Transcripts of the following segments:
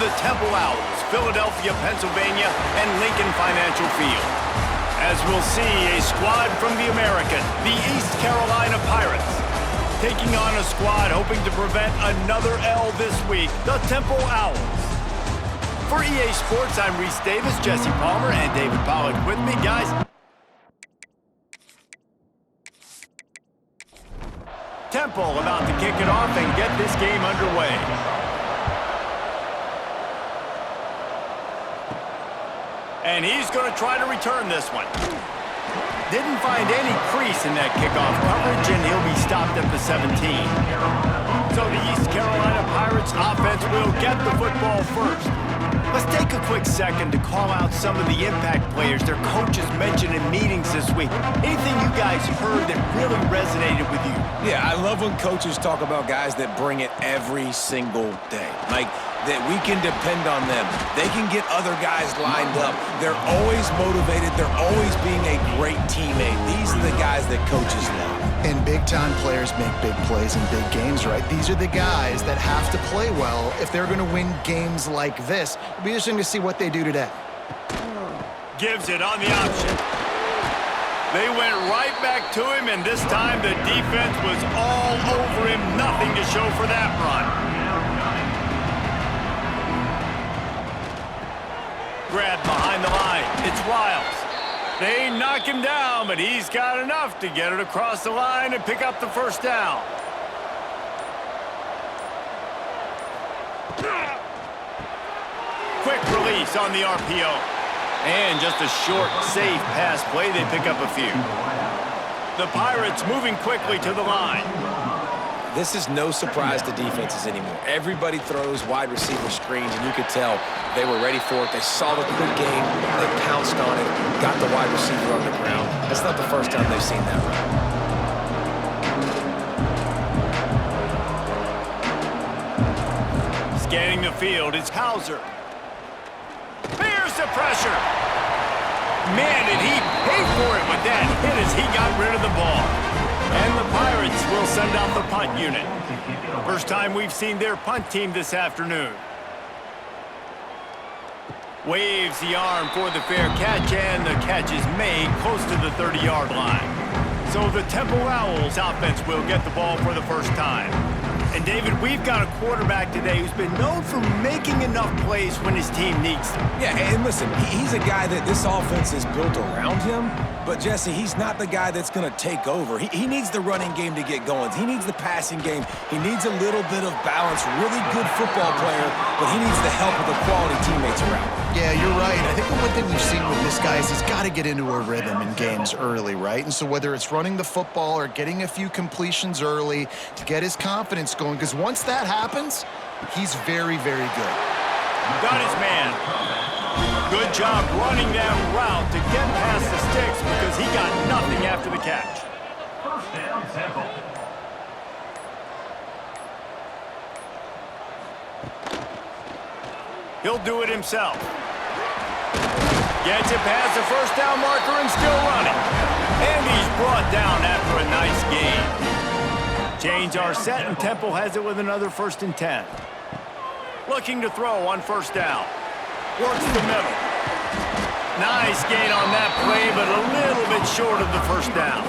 the Temple Owls, Philadelphia, Pennsylvania, and Lincoln Financial Field. As we'll see, a squad from the American, the East Carolina Pirates, taking on a squad hoping to prevent another L this week, the Temple Owls. For EA Sports, I'm Reese Davis, Jesse Palmer, and David Pollack with me. Guys, Temple about to kick it off and get this game underway. And he's going to try to return this one. Didn't find any crease in that kickoff coverage, and he'll be stopped at the 17. So the East Carolina Pirates offense will get the football first. Let's take a quick second to call out some of the impact players their coaches mentioned in meetings this week. Anything you guys heard that really resonated with you? Yeah, I love when coaches talk about guys that bring it every single day. Like, that we can depend on them. They can get other guys lined up. They're always motivated. They're always being a great teammate. These are the guys that coaches love. And big-time players make big plays in big games, right? These are the guys that have to play well if they're going to win games like this. It'll be interesting to see what they do today. Gives it on the option. They went right back to him, and this time the defense was all over him. Nothing to show for that run. Grab behind the line. It's Wiles. They knock him down, but he's got enough to get it across the line and pick up the first down. Quick release on the RPO. And just a short, safe pass play. They pick up a few. The Pirates moving quickly to the line. This is no surprise to defenses anymore. Everybody throws wide receiver screens, and you could tell they were ready for it. They saw the quick game, they pounced on it, got the wide receiver on the ground. That's not the first time they've seen that run. Scanning the field, it's Hauser. There's the pressure. Man, did he pay for it with that hit as he got rid of the ball. And the Pirates will send out the punt unit. First time we've seen their punt team this afternoon. Waves the arm for the fair catch, and the catch is made close to the 30-yard line. So the Temple Owls offense will get the ball for the first time. And David, we've got a quarterback today who's been known for making enough plays when his team needs them. Yeah, and listen, he's a guy that this offense is built around him. But, Jesse, he's not the guy that's going to take over. He needs the running game to get going. He needs the passing game. He needs a little bit of balance. Really good football player, but he needs the help of the quality teammates around him. Yeah, you're right. I think the one thing we've seen with this guy is he's got to get into a rhythm in games early, right? And so whether it's running the football or getting a few completions early to get his confidence going, because once that happens, he's very, very good. Got his man. Good job running that route to get past the sticks because he got nothing after the catch. First down, Temple. He'll do it himself. Gets it past the first down marker and still running. And he's brought down after a nice gain. Change our set, and Temple has it with another 1st and 10. Looking to throw on first down. Works the middle. Nice gain on that play, but a little bit short of the first down.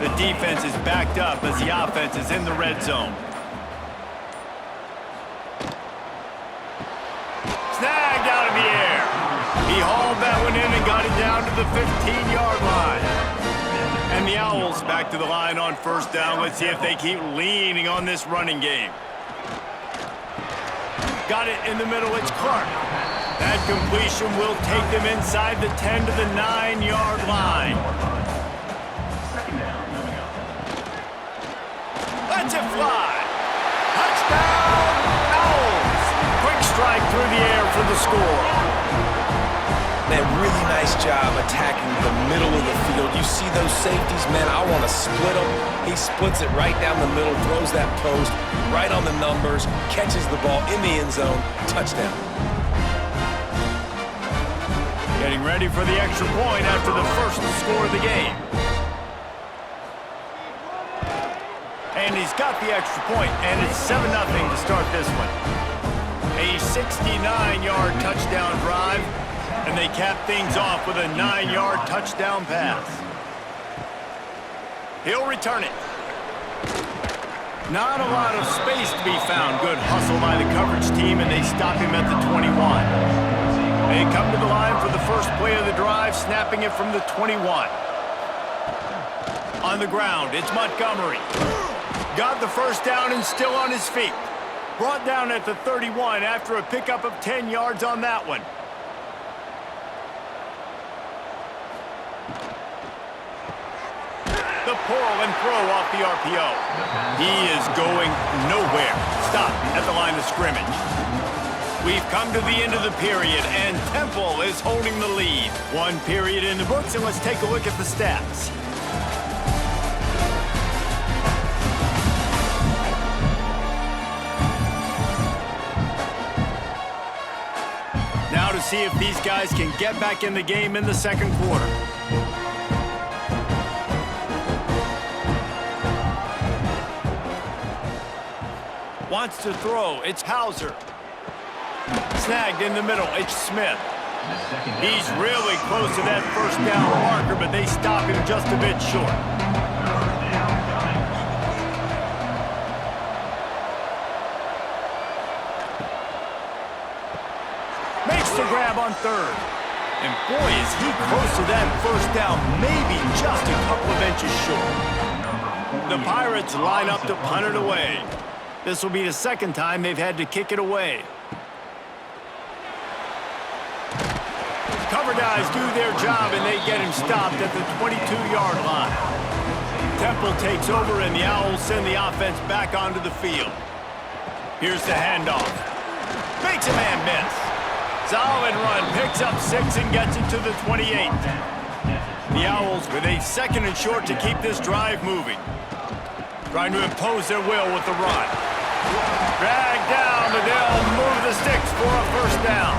The defense is backed up as the offense is in the red zone. Snagged out of the air. He hauled that one in and got it down to the 15-yard line. And the Owls back to the line on first down. Let's see if they keep leaning on this running game. Got it in the middle. It's Clark. That completion will take them inside the 10 to the 9-yard line. Lets it fly. Touchdown, Owls. Quick strike through the air for the score. Man, really nice job attacking the middle of the field. You see those safeties, man, I want to split them. He splits it right down the middle, throws that post, right on the numbers, catches the ball in the end zone, touchdown. Getting ready for the extra point after the first score of the game. And he's got the extra point, and it's 7-0 to start this one. A A 69-yard touchdown drive, and they cap things off with a 9-yard touchdown pass. He'll return it. Not a lot of space to be found. Good hustle by the coverage team, and they stop him at the 21. They come to the line for the first play of the drive, snapping it from the 21. On the ground, it's Montgomery. Got the first down and still on his feet. Brought down at the 31 after a pickup of 10 yards on that one. The pull and throw off the RPO. He is going nowhere. Stop at the line of scrimmage. We've come to the end of the period, and Temple is holding the lead. One period in the books, and let's take a look at the stats. Now to see if these guys can get back in the game in the second quarter. Wants to throw. It's Hauser. Snagged in the middle. It's Smith. He's really close to that first down marker, but they stop him just a bit short. Makes the grab on third. And boy, is he close to that first down, maybe just a couple of inches short. The Pirates line up to punt it away. This will be the second time they've had to kick it away. Cover guys do their job, and they get him stopped at the 22-yard line. Temple takes over, and the Owls send the offense back onto the field. Here's the handoff. Makes a man miss. Solid run, picks up 6 and gets it to the 28. The Owls with a second and short to keep this drive moving. Trying to impose their will with the run. Drag down, but they'll move the sticks for a first down.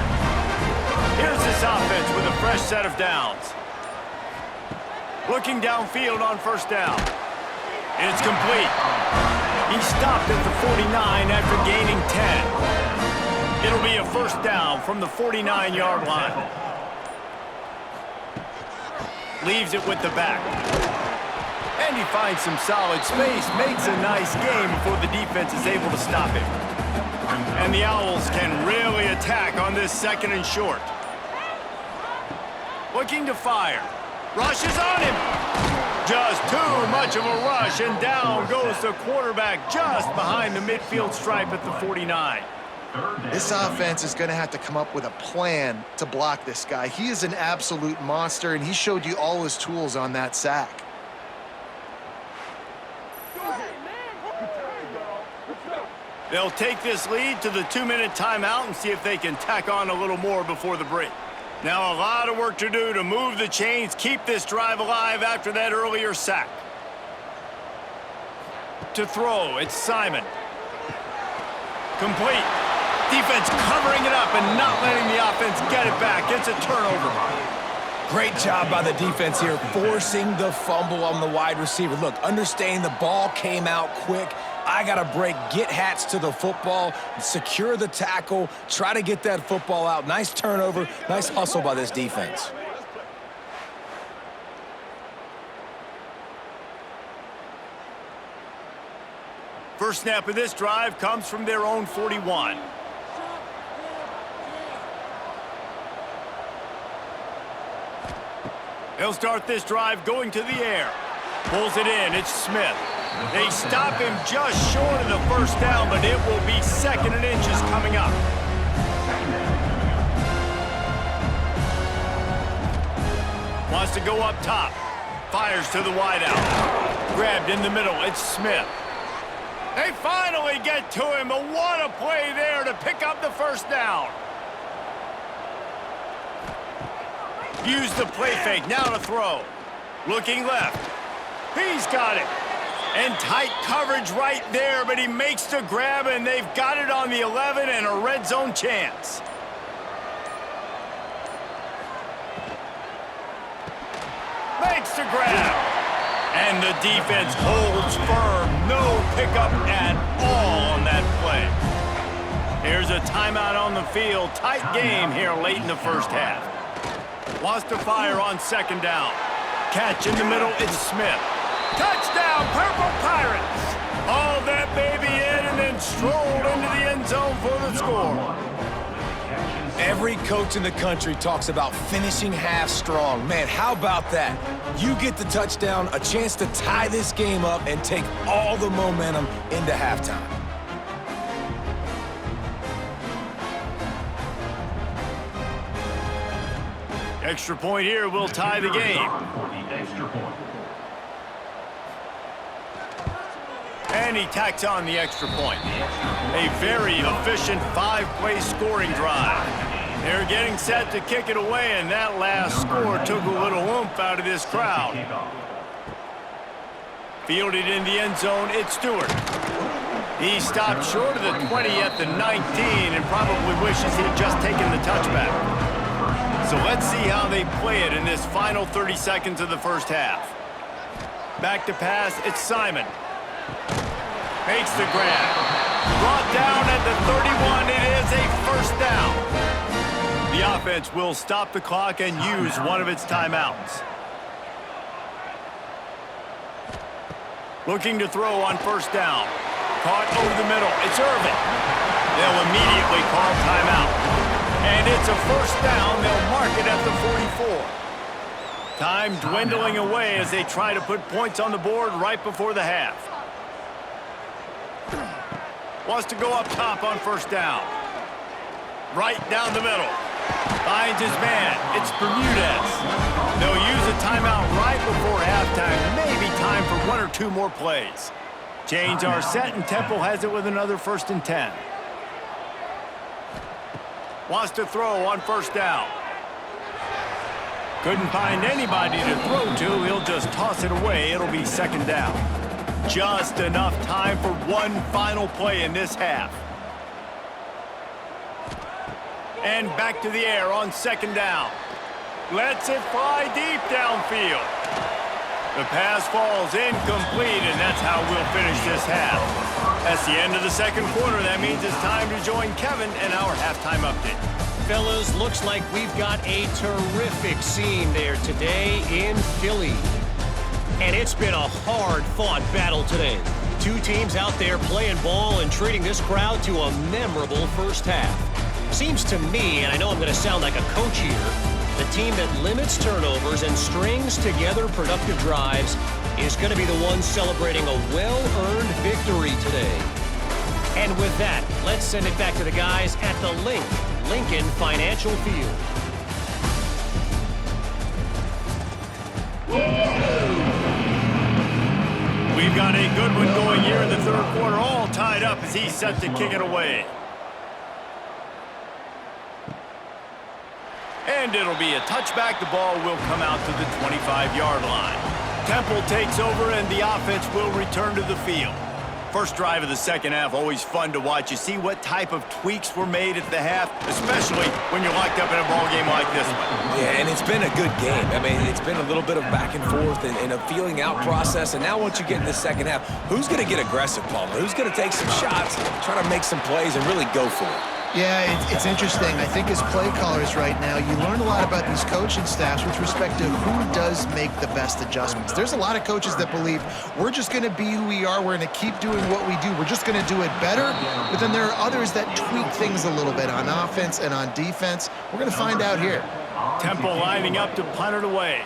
Here's this offense with a fresh set of downs. Looking downfield on first down. It's complete. He stopped at the 49 after gaining 10. It'll be a first down from the 49-yard line. Leaves it with the back. And he finds some solid space, makes a nice game before the defense is able to stop him. And the Owls can really attack on this second and short. Looking to fire. Rushes on him. Just too much of a rush, and down goes the quarterback just behind the midfield stripe at the 49. This offense is going to have to come up with a plan to block this guy. He is an absolute monster, and he showed you all his tools on that sack. They'll take this lead to the 2-minute timeout and see if they can tack on a little more before the break. Now a lot of work to do to move the chains, keep this drive alive after that earlier sack. To throw, it's Simon. Complete. Defense covering it up and not letting the offense get it back. It's a turnover. Great job by the defense here, forcing the fumble on the wide receiver. Look, understanding the ball came out quick. I got to break, get hats to the football, secure the tackle, try to get that football out. Nice turnover, nice hustle by this defense. First snap of this drive comes from their own 41. They'll start this drive going to the air. Pulls it in, it's Smith. They stop him just short of the first down, but it will be second and inches coming up. Wants to go up top. Fires to the wideout. Grabbed in the middle, it's Smith. They finally get to him, but what a play there to pick up the first down. Use the play fake, now to throw. Looking left. He's got it. And tight coverage right there, but he makes the grab, and they've got it on the 11 and a red zone chance. Makes the grab. And the defense holds firm. No pickup at all on that play. Here's a timeout on the field. Tight game here late in the first half. Wants to fire on second down. Catch in the middle, it's Smith. Touchdown, Purple Pirates! Hauled that baby in and then strolled into the end zone for the score. Every coach in the country talks about finishing half strong. Man, how about that? You get the touchdown, a chance to tie this game up and take all the momentum into halftime. Extra point here will tie the game. And he tacks on the extra point. A very efficient 5-play scoring drive. They're getting set to kick it away, and that last score took a little oomph out of this crowd. Fielded in the end zone, it's Stewart. He stopped short of the 20 at the 19 and probably wishes he'd just taken the touchback. So let's see how they play it in this final 30 seconds of the first half. Back to pass, it's Simon. Makes the grab. Brought down at the 31, it is a first down. The offense will stop the clock and use one of its timeouts. Looking to throw on first down. Caught over the middle, it's Irvin. They'll immediately call timeout. And it's a first down. They'll mark it at the 44. Time dwindling away as they try to put points on the board right before the half. Wants to go up top on first down. Right down the middle. Finds his man. It's Bermudez. They'll use a timeout right before halftime. Maybe time for one or two more plays. Change our set, and Temple has it with another 1st and 10. Wants to throw on first down. Couldn't find anybody to throw to. He'll just toss it away. It'll be second down. Just enough time for one final play in this half. And back to the air on second down. Lets it fly deep downfield. The pass falls incomplete, and that's how we'll finish this half. That's the end of the second quarter. That means it's time to join Kevin and our halftime update. Fellas, looks like we've got a terrific scene there today in Philly. And it's been a hard-fought battle today. Two teams out there playing ball and treating this crowd to a memorable first half. Seems to me, and I know I'm going to sound like a coach here, the team that limits turnovers and strings together productive drives is going to be the one celebrating a well-earned victory today. And with that, let's send it back to the guys at the Lincoln Financial Field. We've got a good one going here in the third quarter, all tied up as he's set to kick it away. And it'll be a touchback. The ball will come out to the 25-yard line. Temple takes over, and the offense will return to the field. First drive of the second half, always fun to watch. You see what type of tweaks were made at the half, especially when you're locked up in a ball game like this one. Yeah, and it's been a good game. I mean, it's been a little bit of back and forth and a feeling out process. And now once you get in the second half, who's going to get aggressive, Palmer? Who's going to take some shots, try to make some plays, and really go for it? Yeah, it's interesting. I think as play callers right now, you learn a lot about these coaching staffs with respect to who does make the best adjustments. There's a lot of coaches that believe we're just going to be who we are. We're going to keep doing what we do. We're just going to do it better. But then there are others that tweak things a little bit on offense and on defense. We're going to find out here. Temple lining up to punt it away.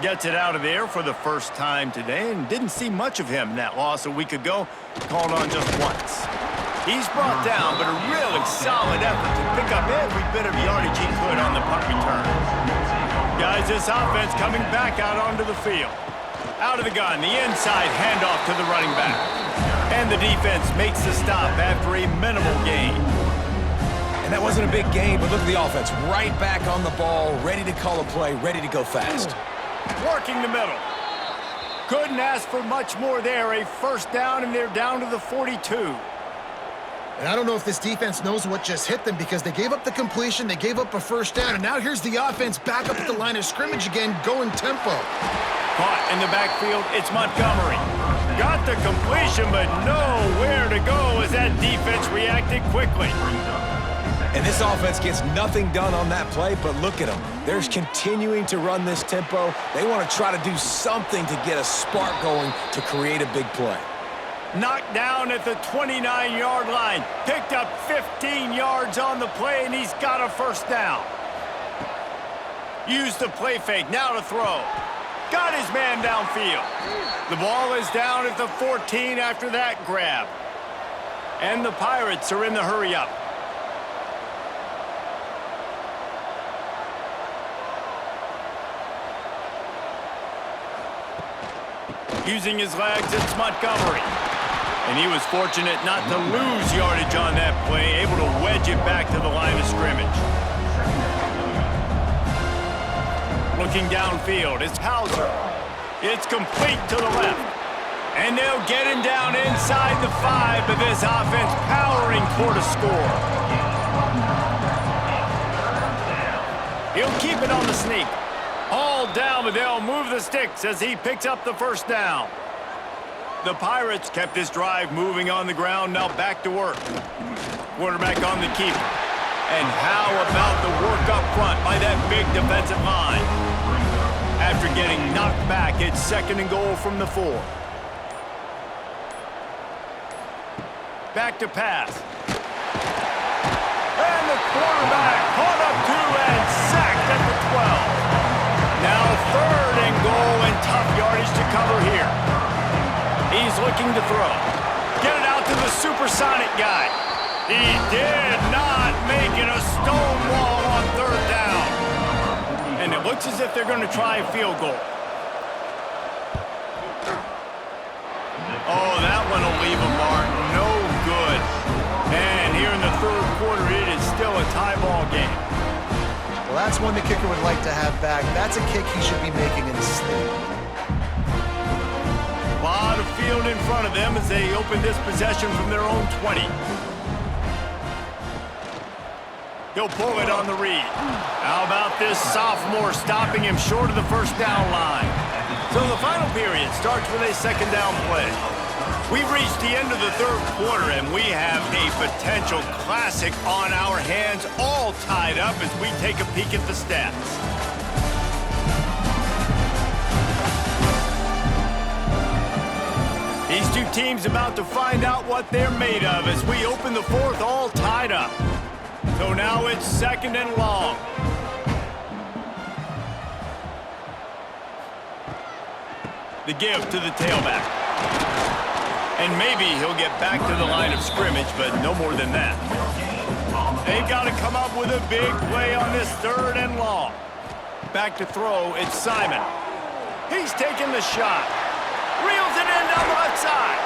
Gets it out of there for the first time today, and didn't see much of him. That loss a week ago, called on just once. He's brought down, but a really solid effort to pick up every bit of yardage he could on the punt return. Guys, this offense coming back out onto the field. Out of the gun, the inside handoff to the running back. And the defense makes the stop after a minimal gain. And that wasn't a big gain, but look at the offense. Right back on the ball, ready to call a play, ready to go fast. Working the middle. Couldn't ask for much more there. A first down, and they're down to the 42. And I don't know if this defense knows what just hit them because they gave up the completion, they gave up a first down, and now here's the offense back up at the line of scrimmage again, going tempo. Caught in the backfield, it's Montgomery. Got the completion, but nowhere to go as that defense reacted quickly. And this offense gets nothing done on that play, but look at them. They're continuing to run this tempo. They want to try to do something to get a spark going to create a big play. Knocked down at the 29-yard line. Picked up 15 yards on the play, and he's got a first down. Used the play fake, now to throw. Got his man downfield. The ball is down at the 14 after that grab. And the Pirates are in the hurry-up. Using his legs, it's Montgomery. And he was fortunate not to lose yardage on that play, able to wedge it back to the line of scrimmage. Looking downfield, it's Hauser. It's complete to the left. And they'll get him down inside the 5, but this offense powering toward a score. He'll keep it on the sneak. All down, but they'll move the sticks as he picks up the first down. The Pirates kept this drive moving on the ground, now back to work. Quarterback on the keeper. And how about the work up front by that big defensive line? After getting knocked back, it's 2nd and goal from the 4. Back to pass. And the quarterback caught up to and sacked at the 12. Now 3rd and goal and tough yardage to cover here. He's looking to throw. Get it out to the supersonic guy. He did not make it a stone wall on 3rd down. And it looks as if they're going to try a field goal. Oh, that one will leave a mark. No good. And here in the 3rd quarter, it is still a tie ball game. Well, that's one the kicker would like to have back. That's a kick he should be making in his sleep. A lot of field in front of them as they open this possession from their own 20. He'll pull it on the read. How about this sophomore stopping him short of the first down line? So the final period starts with a 2nd down play. We've reached the end of the 3rd quarter, and we have a potential classic on our hands, all tied up as we take a peek at the stats. These two teams about to find out what they're made of as we open the 4th all tied up. So now it's 2nd and long. The give to the tailback. And maybe he'll get back to the line of scrimmage, but no more than that. They've got to come up with a big play on this 3rd and long. Back to throw, it's Simon. He's taking the shot. Reels it in down the left side.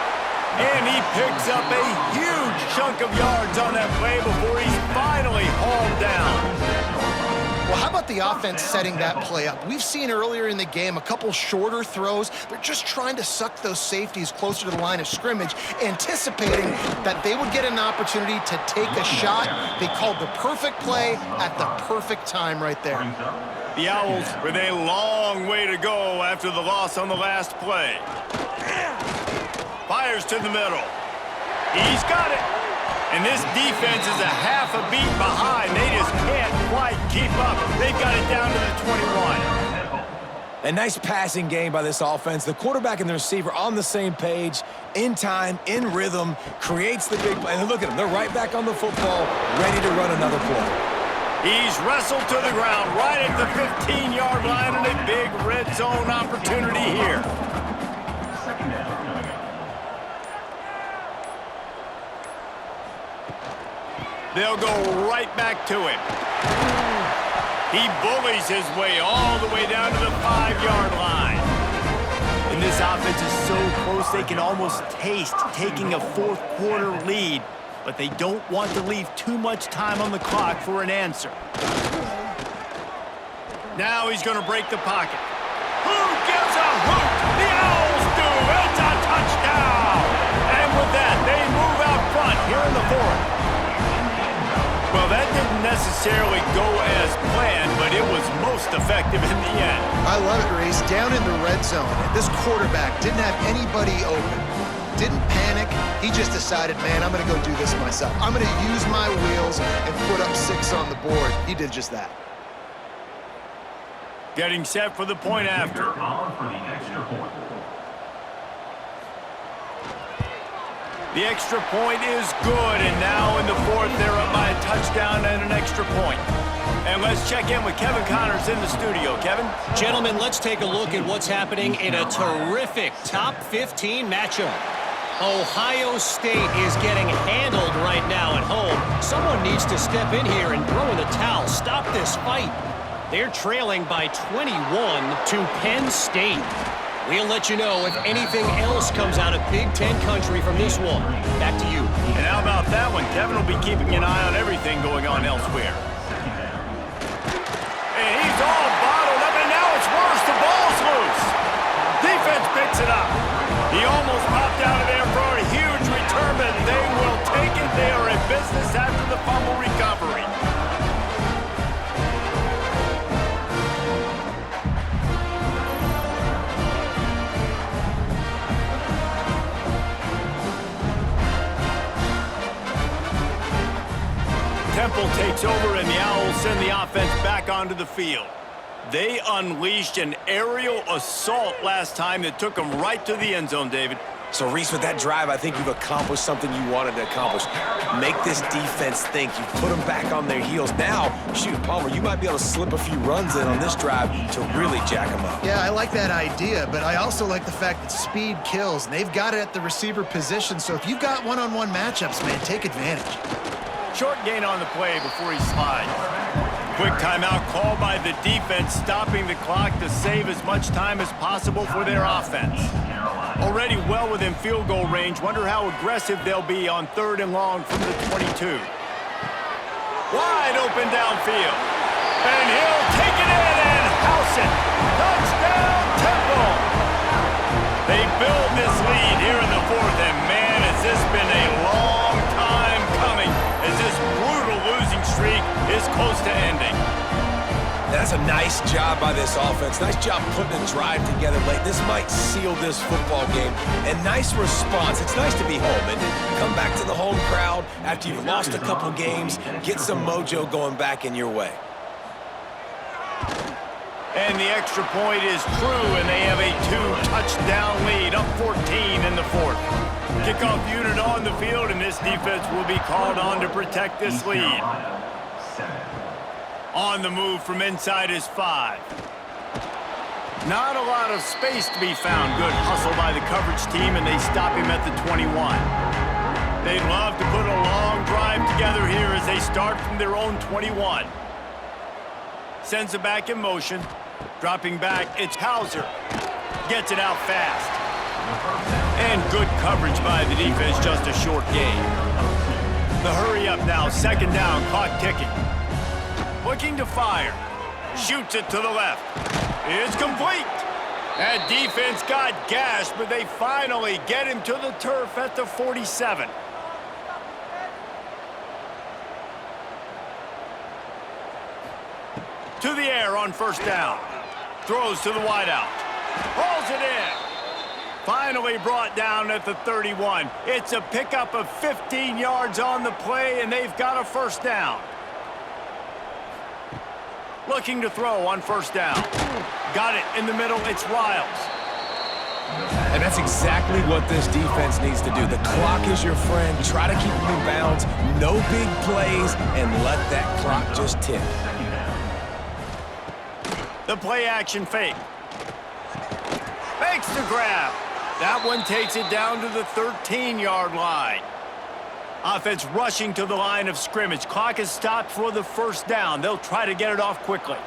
And he picks up a huge chunk of yards on that play before he's finally hauled down. Well, how about the offense setting that play up? We've seen earlier in the game a couple shorter throws. They're just trying to suck those safeties closer to the line of scrimmage, anticipating that they would get an opportunity to take a shot. They called the perfect play at the perfect time right there. The Owls with a long way to go after the loss on the last play. Fires to the middle. He's got it. And this defense is a half a beat behind. They just can't quite keep up. They've got it down to the 21. A nice passing game by this offense. The quarterback and the receiver on the same page, in time, in rhythm, creates the big play. And look at them. They're right back on the football, ready to run another play. He's wrestled to the ground right at the 15-yard line and a big red zone opportunity here. They'll go right back to him. He bullies his way all the way down to the 5-yard line. And this offense is so close they can almost taste taking a 4th quarter lead, but they don't want to leave too much time on the clock for an answer. Now he's going to break the pocket. Who gives a hoot? The Owls do. It's a touchdown. And with that, they move out front here in the 4th. Well, that didn't necessarily go as planned, but it was most effective in the end. I love it, Reese. Down in the red zone, this quarterback didn't have anybody open. Didn't panic. He just decided, man, I'm going to go do this myself. I'm going to use my wheels and put up 6 on the board. He did just that. Getting set for the point after. On for the extra point. The extra point is good, and now in the fourth, they're up by a touchdown and an extra point. And let's check in with Kevin Connors in the studio. Kevin? Gentlemen, let's take a look at what's happening in a terrific top 15 matchup. Ohio State is getting handled right now at home. Someone needs to step in here and throw in the towel. Stop this fight. They're trailing by 21 to Penn State. We'll let you know if anything else comes out of Big Ten country from this one. Back to you. And how about that one? Kevin will be keeping an eye on everything going on elsewhere. And he's all bottled up, and now it's worse. The ball's loose. Defense picks it up. He almost popped out of there for a huge return, but they will take it. They are in business after the fumble recovery. Temple takes over, and the Owls send the offense back onto the field. They unleashed an aerial assault last time that took them right to the end zone, David. So, Reese, with that drive, I think you've accomplished something you wanted to accomplish. Make this defense think. You put them back on their heels. Now, shoot, Palmer, you might be able to slip a few runs in on this drive to really jack them up. Yeah, I like that idea, but I also like the fact that speed kills, and they've got it at the receiver position. So if you've got one-on-one matchups, man, take advantage. Short gain on the play before he slides. Quick timeout called by the defense, stopping the clock to save as much time as possible for their offense. Already well within field goal range. Wonder how aggressive they'll be on 3rd and long from the 22. Wide open downfield. And he'll take it in and house it. Touchdown, Temple! They build this lead here in the 4th, and man, has this been a long time coming as this brutal losing streak is close to ending. That's a nice job by this offense. Nice job putting a drive together late. This might seal this football game. And nice response. It's nice to be home and come back to the home crowd after you've lost a couple games. Get some mojo going back in your way. And the extra point is true, and they have a 2-touchdown lead, up 14 in the 4th. Kickoff unit on the field, and this defense will be called on to protect this lead. On the move from inside is 5. Not a lot of space to be found. Good hustle by the coverage team, and they stop him at the 21. They'd love to put a long drive together here as they start from their own 21. Sends it back in motion. Dropping back, it's Hauser. Gets it out fast. And good coverage by the defense, just a short gain. The hurry up now, 2nd down, clock ticking. Looking to fire. Shoots it to the left. It's complete. That defense got gashed, but they finally get him to the turf at the 47. To the air on 1st down. Throws to the wideout. Hauls it in. Finally brought down at the 31. It's a pickup of 15 yards on the play, and they've got a 1st down. Looking to throw on 1st down. Got it in the middle. It's Riles. And that's exactly what this defense needs to do. The clock is your friend. Try to keep them in bounds. No big plays, and let that clock just tick. The play action fake. Makes the grab. That one takes it down to the 13-yard line. Offense rushing to the line of scrimmage. Clock is stopped for the 1st down. They'll try to get it off quickly.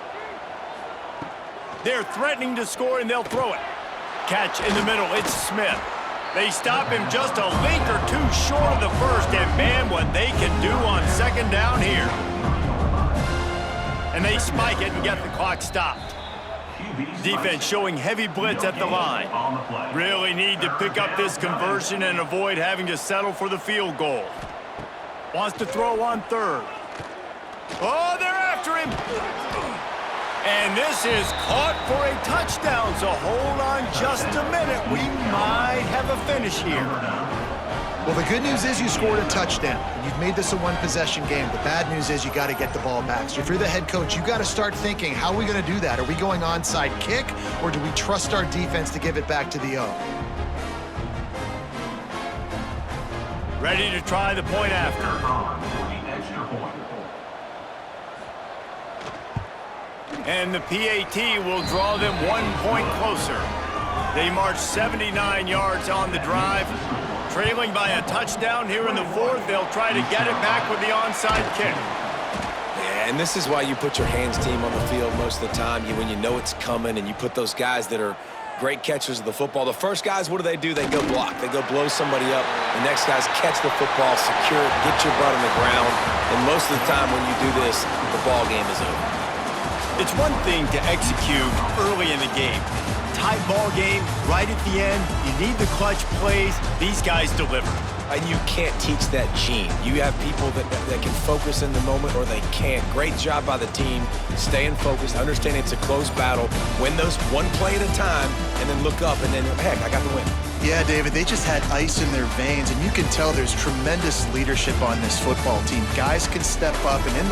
They're threatening to score, and they'll throw it. Catch in the middle. It's Smith. They stop him just a link or two short of the 1st, and man, what they can do on 2nd down here. And they spike it and get the clock stopped. Defense showing heavy blitz at the line. Really need to pick up this conversion and avoid having to settle for the field goal. Wants to throw on 3rd. Oh, they're after him. And this is caught for a touchdown, so hold on just a minute. We might have a finish here. Well, the good news is you scored a touchdown. You've made this a one-possession game. The bad news is you got to get the ball back. So if you're the head coach, you got to start thinking, how are we going to do that? Are we going onside kick, or do we trust our defense to give it back to the O? Ready to try the point after. And the PAT will draw them 1 point closer. They march 79 yards on the drive. Trailing by a touchdown here in the fourth, they'll try to get it back with the onside kick. Yeah, and this is why you put your hands team on the field most of the time. When you know it's coming and you put those guys that are great catchers of the football. The first guys, what do? They go block. They go blow somebody up. The next guys catch the football, secure it, get your butt on the ground. And most of the time when you do this, the ball game is over. It's one thing to execute early in the game. Tight ball game, right at the end, you need the clutch plays. These guys deliver. And you can't teach that gene. You have people that can focus in the moment or they can't. Great job by the team, staying focused, understanding it's a close battle, win those one play at a time, and then look up and then, heck, I got the win. Yeah, David, they just had ice in their veins, and you can tell there's tremendous leadership on this football team. Guys can step up, and in the